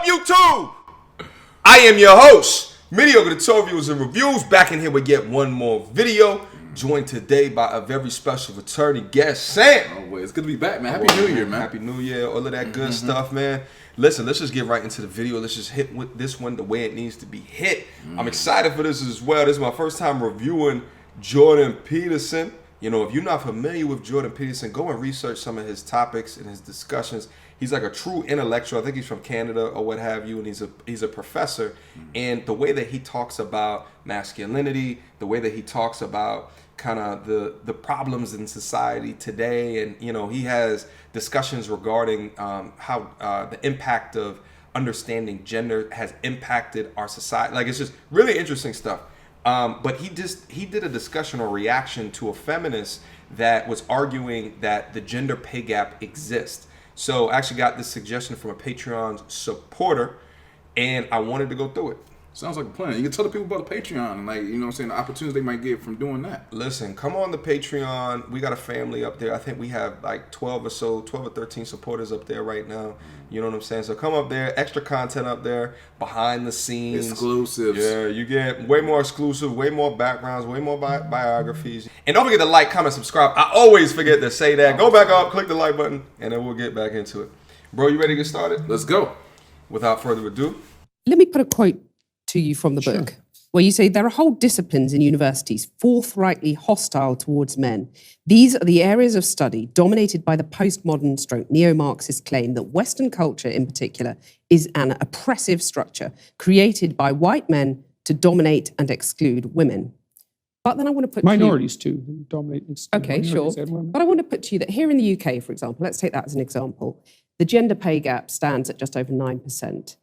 up, YouTube? I am your host, Mediocre, the tour views and reviews, back in here with yet one more video, joined today by a very special returning guest, Sam. Oh, well, it's good to be back, man. Happy New Year, man. Happy New Year, all of that good stuff, man. Listen, let's just get right into the video. Let's just hit with this one the way it needs to be hit. I'm excited for this as well. This is my first time reviewing Jordan Peterson. You know, if you're not familiar with Jordan Peterson, go and research some of his topics and his discussions. He's like a true intellectual. I think he's from Canada or what have you, and he's a professor. And the way that he talks about masculinity, the way that he talks about kind of the problems in society today, and you know, he has discussions regarding how the impact of understanding gender has impacted our society. Like, it's just really interesting stuff. But he did a discussion or reaction to a feminist that was arguing that the gender pay gap exists. So I actually got this suggestion from a Patreon supporter, and I wanted to go through it. Sounds like a plan. You can tell the people about the Patreon and, like, you know what I'm saying, the opportunities they might get from doing that. Listen, come on the Patreon. We got a family up there. I think we have like 12 or 13 supporters up there right now. You know what I'm saying? So come up there, extra content up there, behind the scenes. Exclusives. Yeah, you get way more exclusive, way more backgrounds, way more biographies. And don't forget to like, comment, subscribe. I always forget to say that. Go back up, click the like button, and then we'll get back into it. Bro, you ready to get started? Let's go. Without further ado. Let me put a quote to you from the book, where you say there are whole disciplines in universities forthrightly hostile towards men. These are the areas of study dominated by the postmodern stroke neo-Marxist claim that Western culture in particular is an oppressive structure created by white men to dominate and exclude women. But then I want to put minorities too dominate and exclude. Okay, sure. But I want to put to you that here in the UK, for example, let's take that as an example, the gender pay gap stands at just over 9%.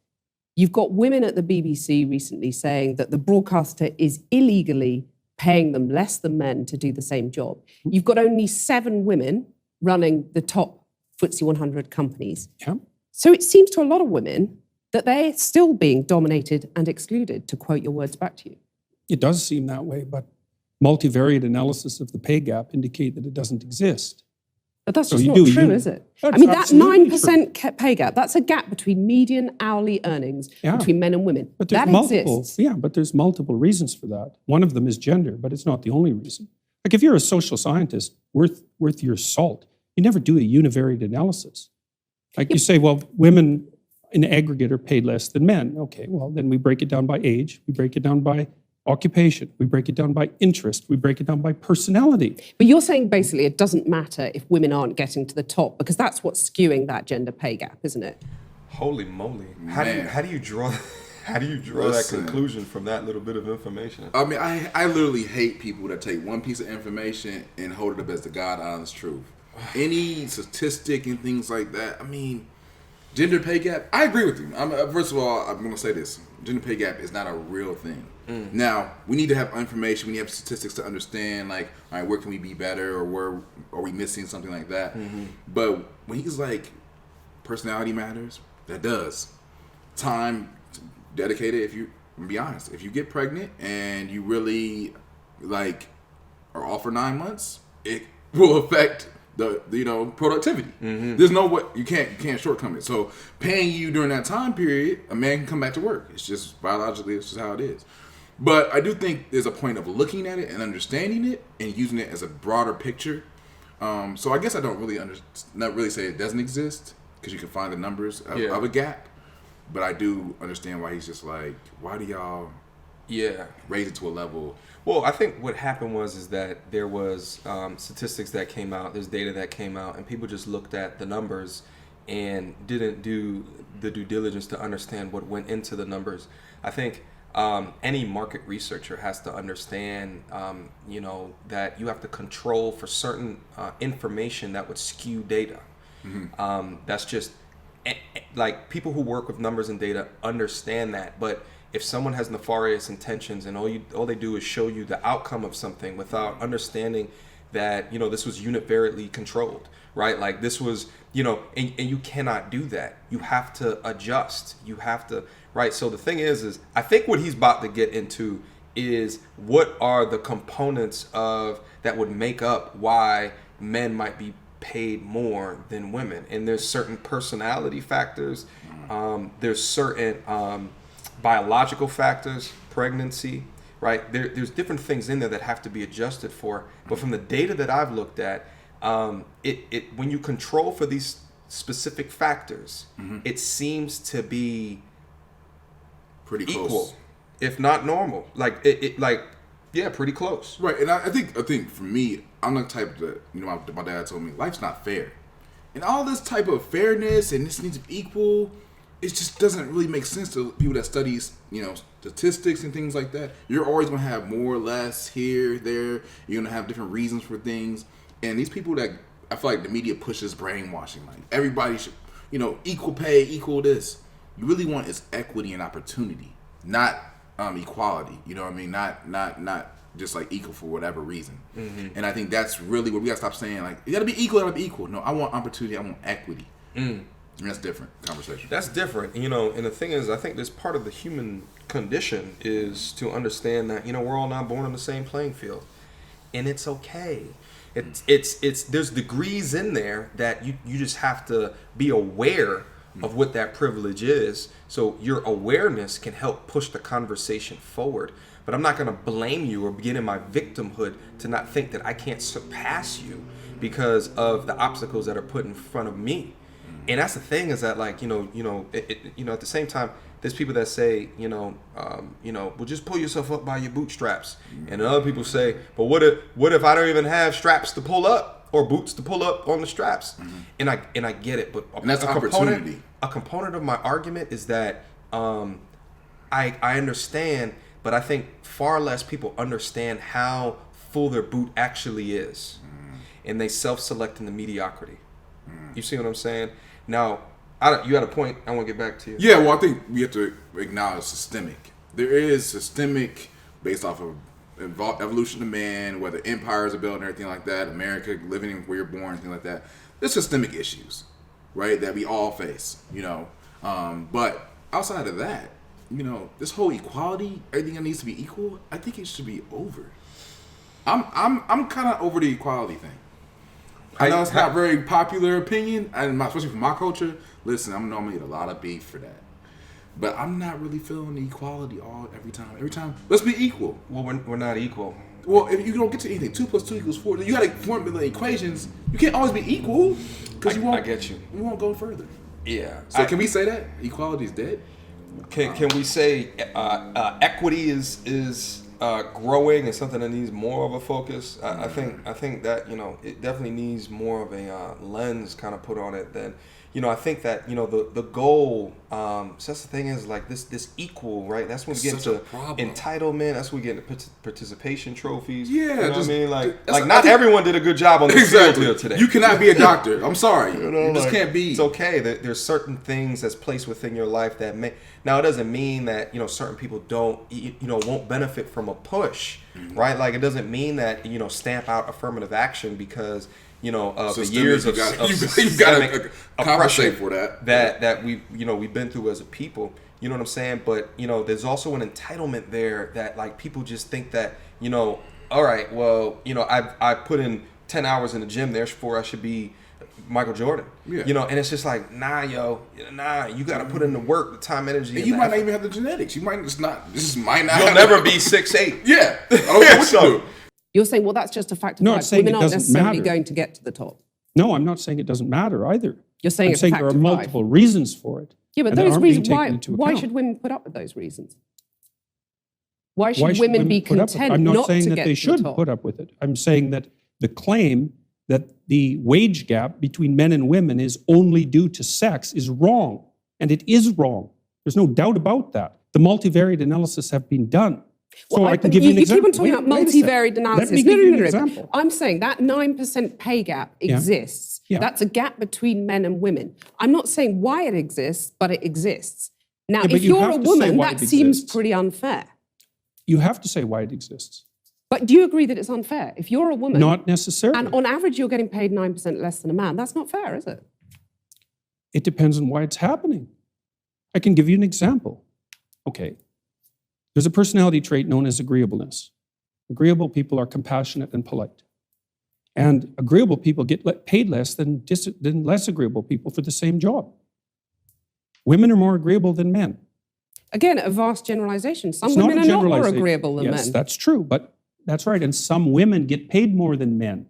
You've got women at the BBC recently saying that the broadcaster is illegally paying them less than men to do the same job. You've got only 7 women running the top FTSE 100 companies. Yeah. So it seems to a lot of women that they're still being dominated and excluded, to quote your words back to you. It does seem that way, but multivariate analysis of the pay gap indicate that it doesn't exist. But that's just not true, is it? I mean, that 9% pay gap, that's a gap between median hourly earnings between men and women. But there's but there's multiple reasons for that. One of them is gender, but it's not the only reason. Like, if you're a social scientist worth your salt, you never do a univariate analysis. Like, you say, well, women in aggregate are paid less than men. Okay, well, then we break it down by age, we break it down by occupation, we break it down by interest, we break it down by personality. But you're saying basically it doesn't matter if women aren't getting to the top, because that's what's skewing that gender pay gap, isn't it? Holy moly. How do you draw that conclusion from that little bit of information? I mean, I literally hate people that take one piece of information and hold it up as the God honest truth. Any statistic and things like that, I mean, gender pay gap, I agree with you. First of all, I'm going to say this. Gender pay gap is not a real thing. Now, we need to have information, we need to have statistics to understand, like, all right, where can we be better, or where are we missing, something like that. But when he's like, personality matters, that does. Time dedicated, if you, I'm gonna be honest, if you get pregnant and you really, like, are off for 9 months, it will affect the productivity. There's no way, you can't shortcome it. So paying you during that time period, a man can come back to work. It's just biologically, it's just how it is. But I do think there's a point of looking at it and understanding it and using it as a broader picture. So I guess I don't really not really say it doesn't exist, because you can find the numbers of a gap. But I do understand why he's just like, why do y'all raise it to a level? Well, I think what happened is that there was statistics that came out, there's data that came out, and people just looked at the numbers and didn't do the due diligence to understand what went into the numbers. I think any market researcher has to understand, that you have to control for certain information that would skew data. That's just, like, people who work with numbers and data understand that. But if someone has nefarious intentions and all they do is show you the outcome of something without understanding that, this was univariately controlled, right? Like, this was, and you cannot do that. You have to adjust. You have to, right? So the thing is I think what he's about to get into is what are the components of that would make up why men might be paid more than women. And there's certain personality factors There's certain biological factors, pregnancy, right? There's different things in there that have to be adjusted for. But from the data that I've looked at, when you control for these specific factors, it seems to be pretty equal, close, if not normal. Like pretty close. right? And I think for me, I'm the type that my dad told me life's not fair, and all this type of fairness and this needs to be equal. It just doesn't really make sense to people that studies, statistics and things like that. You're always going to have more or less here, there. You're going to have different reasons for things. And these people that I feel like the media pushes brainwashing. Like everybody should, equal pay, equal this. You really want is equity and opportunity, not equality. You know what I mean? Not just like equal for whatever reason. And I think that's really what we got to stop saying. Like, you got to be equal, you got to be equal. No, I want opportunity. I want equity. And that's different conversation. That's different, and the thing is, I think this part of the human condition is to understand that, we're all not born on the same playing field, and it's okay. It's there's degrees in there that you just have to be aware of what that privilege is, so your awareness can help push the conversation forward. But I'm not going to blame you or begin in my victimhood to not think that I can't surpass you because of the obstacles that are put in front of me. And that's the thing is that, like, at the same time, there's people that say, well, just pull yourself up by your bootstraps. And other people say, but what if I don't even have straps to pull up or boots to pull up on the straps? And I get it, but and that's opportunity. A component of my argument is that I understand, but I think far less people understand how full their boot actually is, and they self-select in the mediocrity. You see what I'm saying? Now, you had a point. I want to get back to you. Yeah, well, I think we have to acknowledge systemic. There is systemic based off of evolution of man, whether empires are built and everything like that, America, living where you're born, things like that. There's systemic issues, right, that we all face, But outside of that, this whole equality, everything that needs to be equal, I think it should be over. I'm kind of over the equality thing. I know it's not a very popular opinion, and especially from my culture. Listen, I'm normally get a lot of beef for that, but I'm not really feeling the equality every time. Every time, let's be equal. Well, we're not equal. Well, if you don't get to anything, 2 + 2 = 4. You got to formulate equations. You can't always be equal because I get you. You won't go further. Yeah. So can we say that equality is dead? Can we say equity is growing and something that needs more of a focus? I think that it definitely needs more of a lens kind of put on it than I think that the goal. So that's the thing is like this equal, right? That's when we get into entitlement. That's when we get into participation trophies. Yeah, you know what I mean, like not everyone did a good job on the field here today. You cannot be a doctor. I'm sorry, you just can't be. It's okay that there's certain things that's placed within your life that may. Now it doesn't mean that certain people won't benefit from a push, right? Like it doesn't mean that stamp out affirmative action because of the years of systemic oppression for that we've been through as a people. You know what I'm saying? But there's also an entitlement there that like people just think that all right, well I put in 10 hours in the gym, therefore I should be Michael Jordan. Yeah. And it's just like, nah, you got to put in the work, the time, energy. And you might not even have the genetics. You might just not. You'll never be 6'8". Yeah. I don't know what you do. You're saying, well, that's just a fact of life. Women aren't necessarily going to get to the top. No, I'm not saying it doesn't matter either. You're saying it's a fact there are of multiple life. reasons for it. Yeah, but those reasons, why should women put up with those reasons? Why should women be content I'm not not saying to that get they to the should top? put up with it. I'm saying that the claim that the wage gap between men and women is only due to sex is wrong. And it is wrong. There's no doubt about that. The multivariate analysis have been done. So I can give you an example. You keep on talking about multivariate analysis. Let me give you an example. I'm saying that 9% pay gap exists. Yeah. That's a gap between men and women. I'm not saying why it exists, but it exists. Now, Yeah, if you're a have to say woman, why that it seems exists. pretty unfair. You have to say why it exists. But do you agree that it's unfair? If you're a woman, Not necessarily. and on average you're getting paid 9% less than a man, that's not fair, is it? It depends on why it's happening. I can give you an example. Okay. There's a personality trait known as agreeableness. Agreeable people are compassionate and polite. And agreeable people get paid less than less agreeable people for the same job. Women are more agreeable than men. Again, a vast generalization. Some It's not women a are not more generalization. agreeable than Yes, men. that's true, but that's right. And some women get paid more than men.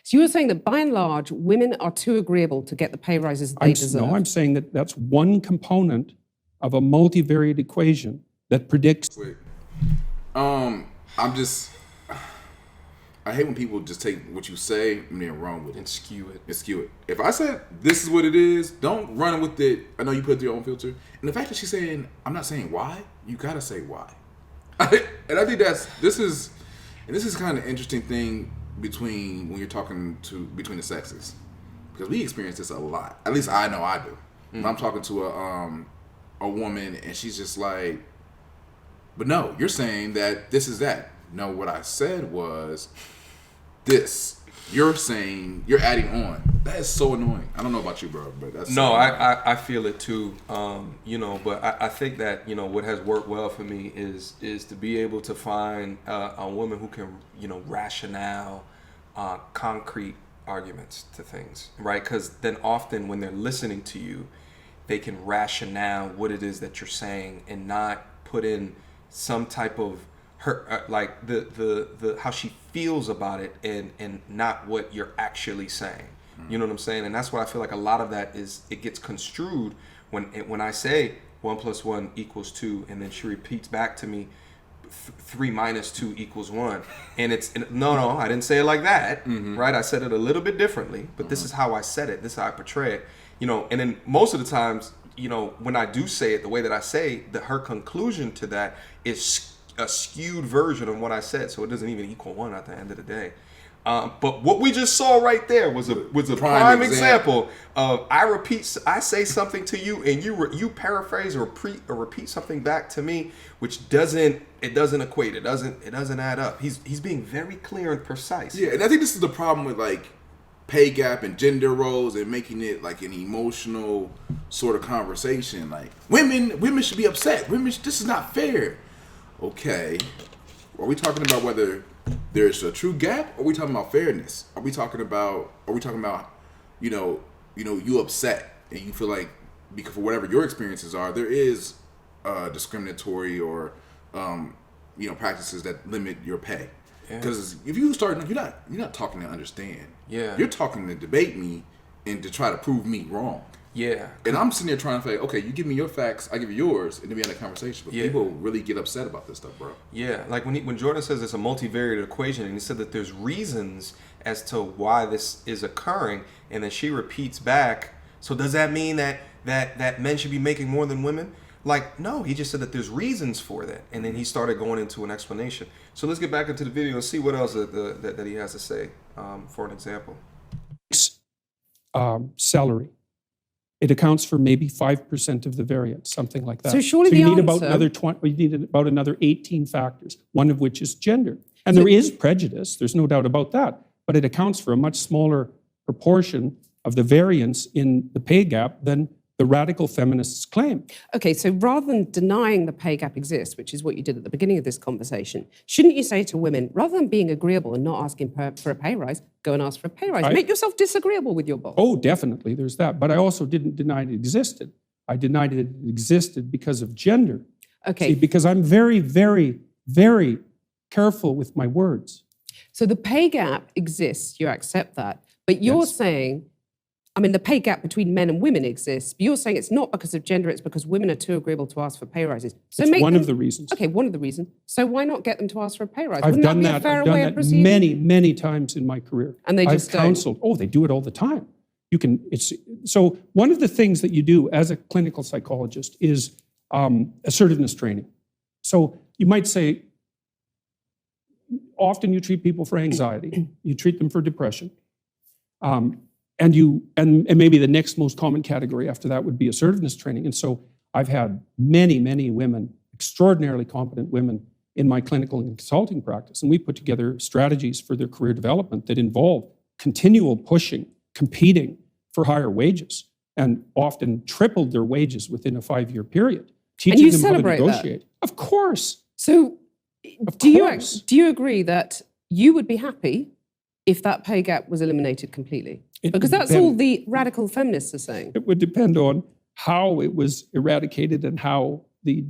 So you were saying that by and large, women are too agreeable to get the pay rises they deserve. No, I'm saying that that's one component of a multivariate equation that predicts. Wait. I hate when people just take what you say and then run with it. And skew it. And skew it. If I said this is what it is, don't run with it. I know you put your own filter. And the fact that she's saying, I'm not saying why, you gotta say why. And I think this is kind of interesting thing between when you're talking between the sexes. Because we experience this a lot. At least I know I do. When I'm talking to a woman and she's just like, but no, you're saying that this is that. No, what I said was this. You're saying, you're adding on. That is so annoying. I don't know about you, bro, but that's no. so I feel it too. But I think that what has worked well for me is to be able to find a woman who can rationale, concrete arguments to things, right? Because then often when they're listening to you, they can rationale what it is that you're saying and not put in some type of her like the how she feels about it and not what you're actually saying. You know what I'm saying? And that's what I feel like a lot of that is. It gets construed when I say 1 + 1 = 2, and then she repeats back to me 3 - 2 = 1, and no, I didn't say it like that, right? I said it a little bit differently, but this is how I said it. This is how I portray it. And then most of the times, when I do say it the way that I say, her conclusion to that is a skewed version of what I said, so it doesn't even equal 1 at the end of the day. But what we just saw right there was a prime example of I say something to you and you paraphrase or repeat something back to me, which doesn't equate. It doesn't add up. He's being very clear and precise. Yeah, and I think this is the problem with like pay gap and gender roles and making it like an emotional sort of conversation. Like women should be upset. This is not fair. Okay, are we talking about whether there's a true gap? Or are we talking about fairness? Are we talking about you upset and you feel like because for whatever your experiences are, there is discriminatory or practices that limit your pay. Because if you start, you're not talking to understand. Yeah, you're talking to debate me and to try to prove me wrong. Yeah, and I'm sitting there trying to say, okay, you give me your facts, I give you yours, and then we have a conversation. But people really get upset about this stuff, bro. Yeah, like when Jordan says it's a multivariate equation, and he said that there's reasons as to why this is occurring, and then she repeats back. So does that mean that men should be making more than women? Like, no, he just said that there's reasons for that, and then he started going into an explanation. So let's get back into the video and see what else that he has to say. For an example, salary. It accounts for maybe 5% of the variance, something like that. So surely you the need answer... you need about another 18 factors, one of which is gender. And there is prejudice, there's no doubt about that, but it accounts for a much smaller proportion of the variance in the pay gap than the radical feminists claim. Okay, so rather than denying the pay gap exists, which is what you did at the beginning of this conversation, shouldn't you say to women, rather than being agreeable and not asking for a pay rise, go and ask for a pay rise? Make yourself disagreeable with your boss. Oh, definitely, there's that. But I also didn't deny it existed. I denied it existed because of gender. Okay. See, because I'm very, very, very careful with my words. So the pay gap exists, you accept that, but you're saying, the pay gap between men and women exists, but you're saying it's not because of gender, it's because women are too agreeable to ask for pay rises. So it's one of the reasons. Okay, one of the reasons. So why not get them to ask for a pay rise? I've done that, proceeding? many, many times in my career. And they just I've counseled. Oh, they do it all the time. So one of the things that you do as a clinical psychologist is assertiveness training. So you might say, often you treat people for anxiety, you treat them for depression. And maybe the next most common category after that would be assertiveness training. And so I've had many, many women, extraordinarily competent women in my clinical and consulting practice. And we put together strategies for their career development that involve continual pushing, competing for higher wages, and often tripled their wages within a 5-year period, teaching them how to negotiate. That. Of course. So do you agree that you would be happy if that pay gap was eliminated completely? Because that's all the radical feminists are saying. It would depend on how it was eradicated and how the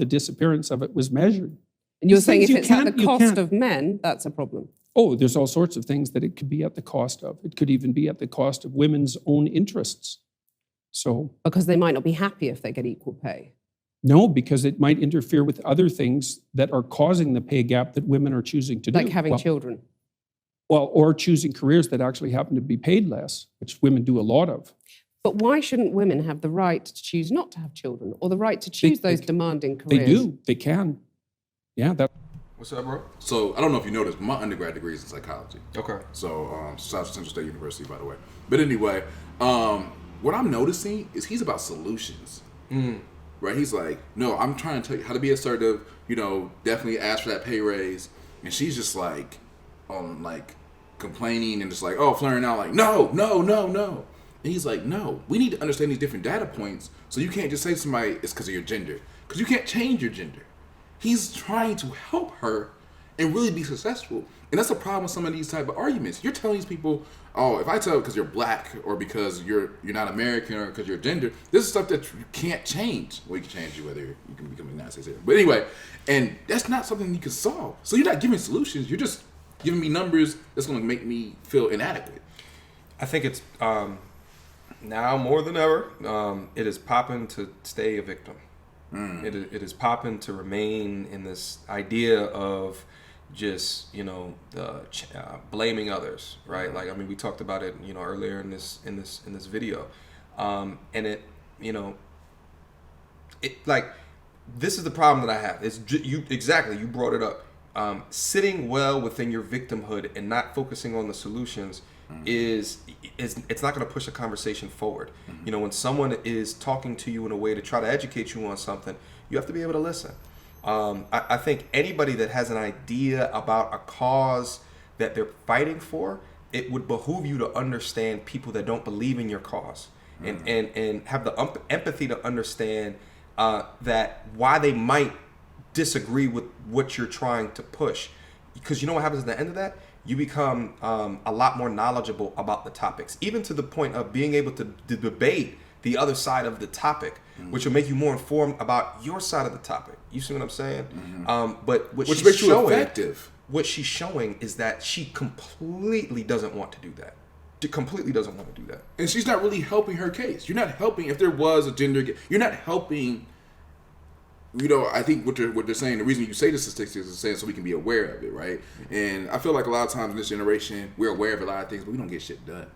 disappearance of it was measured. And you're These saying things if you it's at can't- the you cost can't- of men, that's a problem. Oh, there's all sorts of things that it could be at the cost of. It could even be at the cost of women's own interests. So, Because they might not be happy if they get equal pay. no, because it might interfere with other things that are causing the pay gap that women are choosing to do. Like having children. Well, or choosing careers that actually happen to be paid less, which women do a lot of. But why shouldn't women have the right to choose not to have children or the right to choose those demanding careers? They do. They can. Yeah, that. What's up, bro? So I don't know if you noticed, but my undergrad degree is in psychology. Okay. So South Central State University, by the way. But anyway, what I'm noticing is he's about solutions. Right? He's like, no, I'm trying to tell you how to be assertive. You know, definitely ask for that pay raise. And she's just like, complaining and just like, flaring out like, no. And he's like, no, we need to understand these different data points. So you can't just say to somebody it's because of your gender, because you can't change your gender. He's trying to help her and really be successful. And that's a problem with some of these type of arguments. You're telling these people, if I tell because you're black or because you're not American or because you're gender, this is stuff that you can't change. Well, you can change whether you can become a United States citizen. But anyway, and that's not something you can solve. So you're not giving solutions. You're just giving me numbers that's going to make me feel inadequate. I think it's now more than ever, it is popping to stay a victim. It is popping to remain in this idea of just blaming others, right? Like, I mean, we talked about it, earlier in this video, and it like, this is the problem that I have. It's you brought it up. Sitting well within your victimhood and not focusing on the solutions is it's not going to push a conversation forward. When someone is talking to you in a way to try to educate you on something, you have to be able to listen. I think anybody that has an idea about a cause that they're fighting for, it would behoove you to understand people that don't believe in your cause and have the empathy to understand that why they might disagree with what you're trying to push. Because you know what happens at the end of that? You become a lot more knowledgeable about the topics, even to the point of being able to debate the other side of the topic, which will make you more informed about your side of the topic. You see what I'm saying? But Which makes you effective. What she's showing is that she completely doesn't want to do that. She completely doesn't want to do that. And she's not really helping her case. You're not helping if there was a gender gap. You're not helping. I think what they're saying, the reason you say the statistics is saying so we can be aware of it, right? And I feel like a lot of times in this generation, we're aware of a lot of things, but we don't get shit done.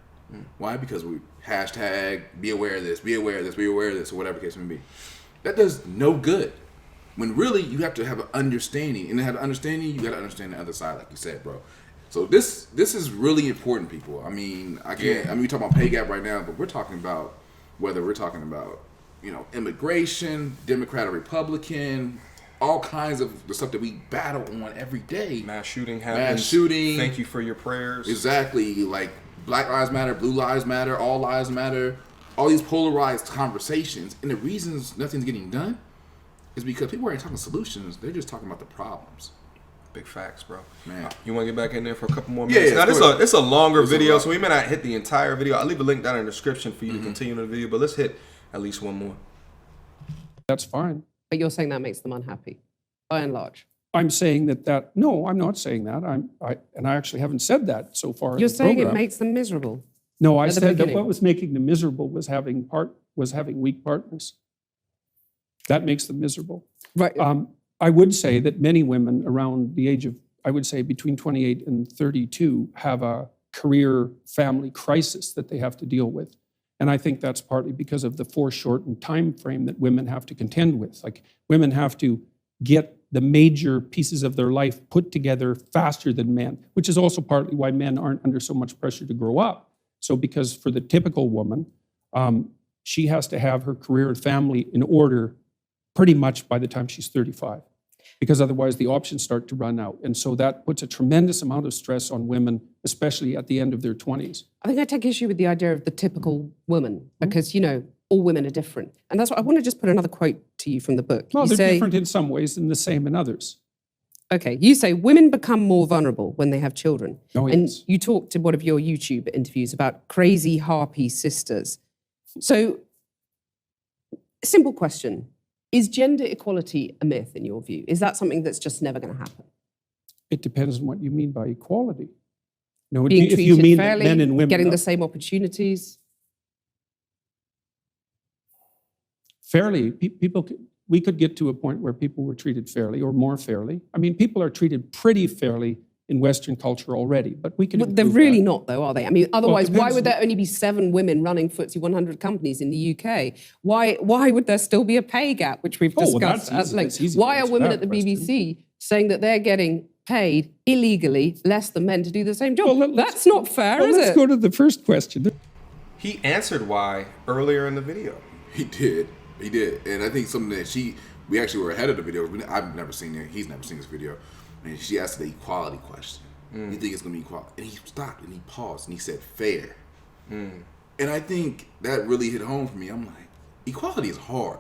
Why? Because we hashtag be aware of this, be aware of this, be aware of this, or whatever the case may be. That does no good. When really you have to have an understanding, and to have an understanding, you got to understand the other side, like you said, bro. So this is really important, people. I mean, we talking about pay gap right now, but we're talking about whether we're talking about immigration, Democrat or Republican, all kinds of the stuff that we battle on every day. Mass shooting happens. Mass shooting. Thank you for your prayers. Exactly. Like Black Lives Matter, Blue Lives Matter, All Lives Matter. All these polarized conversations. And the reasons nothing's getting done is because people aren't talking solutions. They're just talking about the problems. Big facts, bro. Man. You want to get back in there for a couple more minutes? Yeah, now, it's a longer video, so we may not hit the entire video. I'll leave a link down in the description for you to continue the video, but let's hit at least one more. That's fine. But you're saying that makes them unhappy, by and large. I'm saying that. No, I'm not saying that. I actually haven't said that so far. You're in the saying program. it makes them miserable. No, I at the said that beginning. what was making them miserable was having weak partners. That makes them miserable. Right. I would say that many women around the age of, I would say between 28 and 32, have a career family crisis that they have to deal with. And I think that's partly because of the foreshortened time frame that women have to contend with. Like, women have to get the major pieces of their life put together faster than men, which is also partly why men aren't under so much pressure to grow up. So because for the typical woman, she has to have her career and family in order pretty much by the time she's 35, because otherwise the options start to run out. And so that puts a tremendous amount of stress on women, especially at the end of their 20s. I think I take issue with the idea of the typical woman because, all women are different. And that's what I want to just put another quote to you from the book. Well, You they're say, different in some ways and the same in others. okay, you say women become more vulnerable when they have children. Oh, And yes. you talked in one of your YouTube interviews about crazy harpy sisters. So Simple question. Is gender equality a myth in your view? Is that something that's just never going to happen? It depends on what you mean by equality. No, Being if you treated mean fairly, men and women, getting the same opportunities? fairly, we could get to a point where people were treated fairly or more fairly. I mean, people are treated pretty fairly in Western culture already, but we can But they're improve really that. not, though, are they? I mean, otherwise, why depends. would there only be 7 women running FTSE 100 companies in the UK? Why would there still be a pay gap, which we've Oh, well, discussed that's easy. at length? That's easy to Why are answer women that at the question. BBC saying that they're getting paid illegally less than men to do the same job? Well, let's- That's not fair, Well, is let's it? go to the first question. He answered why earlier in the video. He did. He did. And I think something that we actually were ahead of the video. I've never seen it. He's never seen this video. And she asked the equality question. You think it's going to be equality? And he stopped and he paused and he said fair. And I think that really hit home for me. I'm like, equality is hard.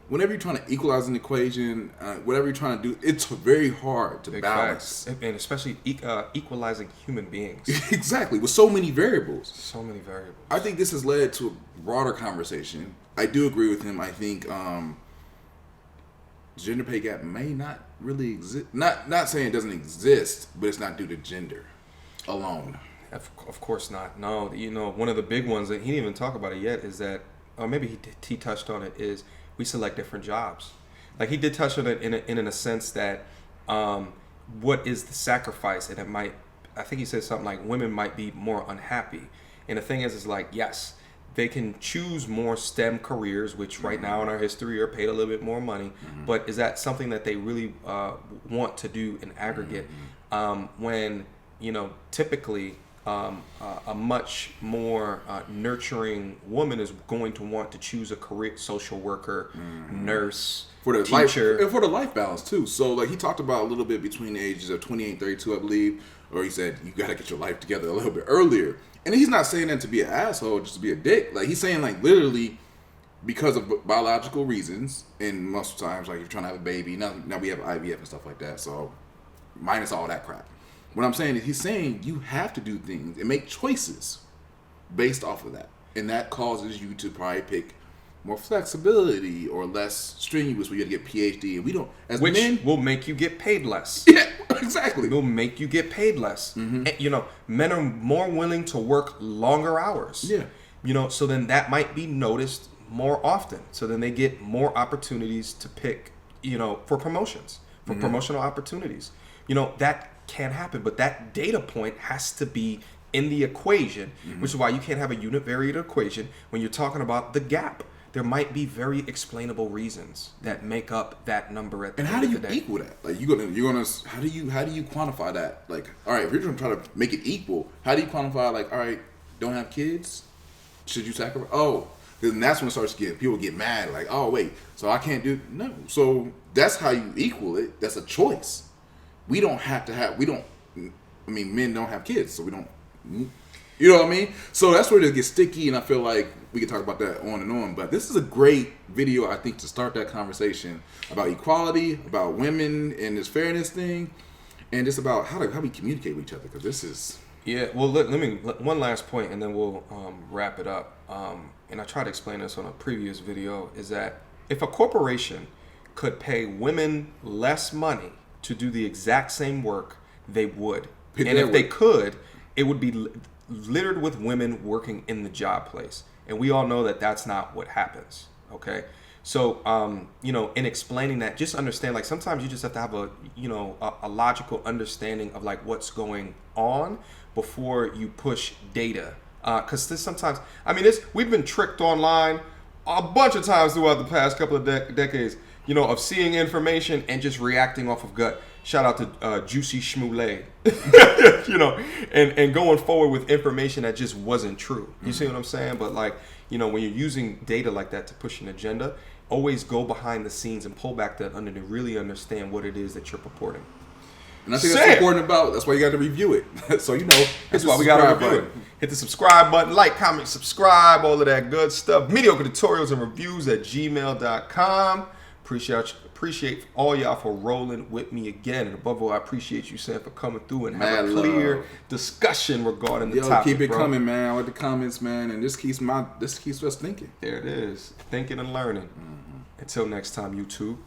Whenever you're trying to equalize an equation, whatever you're trying to do, it's very hard to Big balance. facts. And especially equalizing human beings. Exactly, with so many variables. So many variables. I think this has led to a broader conversation. I do agree with him. I think gender pay gap may not really exist. Not saying it doesn't exist, but it's not due to gender alone. Of course not. No, one of the big ones that he didn't even talk about it yet is that, or maybe he touched on it, is we select different jobs. Like he did touch on it in a sense that what is the sacrifice, and it might, I think he said something like women might be more unhappy. And the thing is like, yes, they can choose more STEM careers, which right now in our history are paid a little bit more money. But is that something that they really want to do in aggregate? When, typically a much more nurturing woman is going to want to choose a career, social worker, nurse, For the teacher. life, and for the life balance too. So like he talked about a little bit between the ages of 28 and 32, I believe, or he said you got to get your life together a little bit earlier. And he's not saying that to be an asshole, just to be a dick. Like he's saying like literally because of biological reasons, and most times like you're trying to have a baby. Now we have IVF and stuff like that. So minus all that crap. What I'm saying is he's saying you have to do things and make choices based off of that. And that causes you to probably pick more flexibility or less strenuous where you got to get PhD. And we don't, as Which men, will make you get paid less. yeah, exactly. Will make you get paid less. And, men are more willing to work longer hours. Yeah. So then that might be noticed more often. So then they get more opportunities to pick, for promotions, for promotional opportunities. That can happen, but that data point has to be in the equation, which is why you can't have a univariate equation when you're talking about the gap. There might be very explainable reasons that make up that number at the And end how do of you the day. equal that? Like you're gonna how do you quantify that? Like, all right, if you're gonna try to make it equal, how do you quantify like, all right, don't have kids? Should you sacrifice? Oh, then that's when it starts getting people get mad. Like, oh wait, so I can't do no. So that's how you equal it. That's a choice. We don't have to have. We don't. I mean, men don't have kids, so we don't. You know what I mean? So that's where it gets sticky, and I feel like we can talk about that on and on. But this is a great video, I think, to start that conversation about equality, about women and this fairness thing, and just about how we communicate with each other. Because this is Well, let me one last point, and then we'll wrap it up. And I tried to explain this on a previous video. Is that if a corporation could pay women less money to do the exact same work, they would. And if they could, it would be littered with women working in the job place. And we all know that that's not what happens. Okay. So, in explaining that, just understand, like, sometimes you just have to have a logical understanding of like what's going on before you push data. Cause sometimes, we've been tricked online a bunch of times throughout the past couple of decades, of seeing information and just reacting off of gut. Shout out to Juicy Schmoulay, and going forward with information that just wasn't true. You see what I'm saying? But like, when you're using data like that to push an agenda, always go behind the scenes and pull back that under to really understand what it is that you're purporting. and I think that's important about. That's why you got to review it. So That's why we got to review it. Hit the subscribe button, like, comment, subscribe, all of that good stuff. Mediocre tutorials and reviews at gmail.com. Appreciate all y'all for rolling with me again, and above all, I appreciate you, Sam, for coming through and Mad having a clear love. discussion regarding the topic. Keep it bro. coming, man, with the comments, man, and this keeps us thinking. There it is, thinking and learning. Until next time, YouTube.